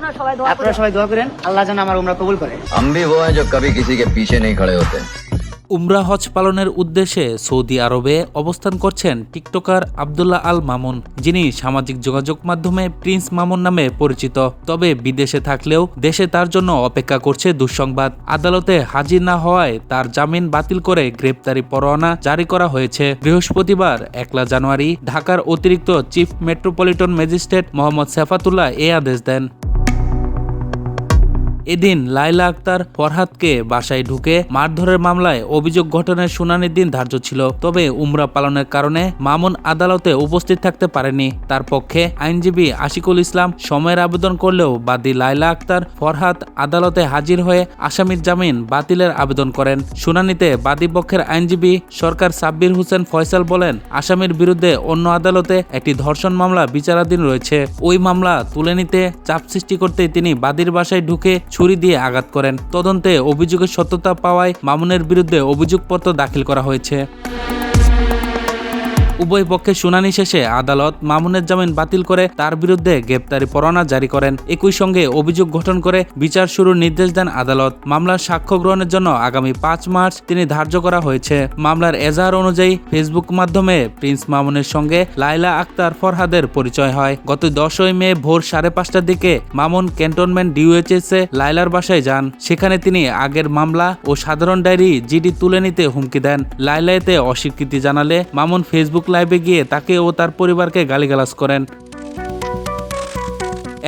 আপনারা সবাই দোয়া করেন, আল্লাহ যেন আমার উমরা কবুল করে। हम भी वो हैं जो कभी किसी के पीछे नहीं खड़े होते। উমরা হজ পালনের উদ্দেশ্যে সৌদি আরবে অবস্থান করছেন টিকটকার আব্দুল্লাহ আল মামুন, যিনি সামাজিক যোগাযোগ মাধ্যমে প্রিন্স মামুন নামে পরিচিত। তবে বিদেশে থাকলেও দেশে তার জন্য অপেক্ষা করছে দুঃসংবাদ। আদালতে হাজির না হওয়ায় তার জামিন বাতিল করে গ্রেপ্তারি পরোয়ানা জারি করা হয়েছে। বৃহস্পতিবার 1 জানুয়ারি ঢাকার অতিরিক্ত chief metropolitan magistrate Mohammad Sefatullah এ আদেশ দেন। এদিন লাইলা আক্তার ফরহাদকে বাসায় ঢুকে মারধরের মামলায় অভিযোগ গঠনের শুনানির দিন ধার্য ছিল। তবে উমরা পালনের কারণে মামুন আদালতে উপস্থিত থাকতে পারেনি। তার পক্ষে আইনজীবী আশিকুল ইসলাম সময়ের আবেদন করলেও বাদী লাইলা আক্তার ফরহাদ আদালতে হাজির হয়ে আসামির জামিন বাতিলের আবেদন করেন। শুনানিতে বাদী পক্ষের আইনজীবী সরকার সাব্বির হোসেন ফয়সাল বলেন, আসামির বিরুদ্ধে অন্য আদালতে একটি ধর্ষণ মামলা বিচারাধীন রয়েছে। ওই মামলা তুলে নিতে চাপ সৃষ্টি করতে তিনি বাদীর বাসায় ঢুকে ছুরি দিয়ে আঘাত করেন। তদন্তে অভিযোগের সত্যতা পাওয়ায় মামুনের বিরুদ্ধে অভিযোগপত্র দাখিল করা হয়েছে। উভয় পক্ষের শুনানি শেষে আদালত মামুনের জামিন বাতিল করে তার বিরুদ্ধে গ্রেপ্তারি পরোয়ানা জারি করেন। একই সঙ্গে অভিযোগ গঠন করে বিচার শুরুর নির্দেশ দেন আদালত। মামলার সাক্ষ্য গ্রহণের জন্য আগামী 5 মার্চ তিনি ধার্য করা হয়েছে। মামলার এজাহার অনুযায়ী ফেসবুক মাধ্যমে প্রিন্স মামুনের সঙ্গে লাইলা আক্তার ফরহাদের পরিচয় হয়। গত 10 মে ভোর 5:30টার দিকে মামুন ক্যান্টনমেন্ট DOHS এ লাইলার বাসায় যান। সেখানে তিনি আগের মামলা ও সাধারণ ডায়েরি জিডি তুলে নিতে হুমকি দেন। লাইলা এতে অস্বীকৃতি জানালে মামুন ফেসবুক লাইভে গিয়ে তাকে ও তার পরিবারকে গালিগালাজ করেন।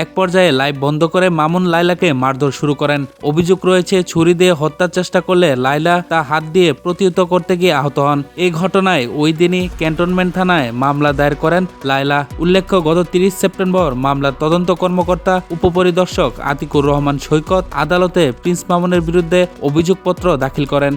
এক পর্যায়ে লাইভ বন্ধ করে মামুন লাইলাকে মারধর শুরু করেন। অভিযোগ রয়েছে ছুরি দিয়ে হত্যার চেষ্টা করলে লাইলা তা হাত দিয়ে প্রতিহত করতে গিয়ে আহত হন। এই ঘটনায় ওই দিনই ক্যান্টনমেন্ট থানায় মামলা দায়ের করেন লাইলা। উল্লেখ্য, গত 30 সেপ্টেম্বর মামলার তদন্ত কর্মকর্তা উপপরিদর্শক আতিকুর রহমান সৈকত আদালতে প্রিন্স মামুনের বিরুদ্ধে অভিযোগপত্র দাখিল করেন।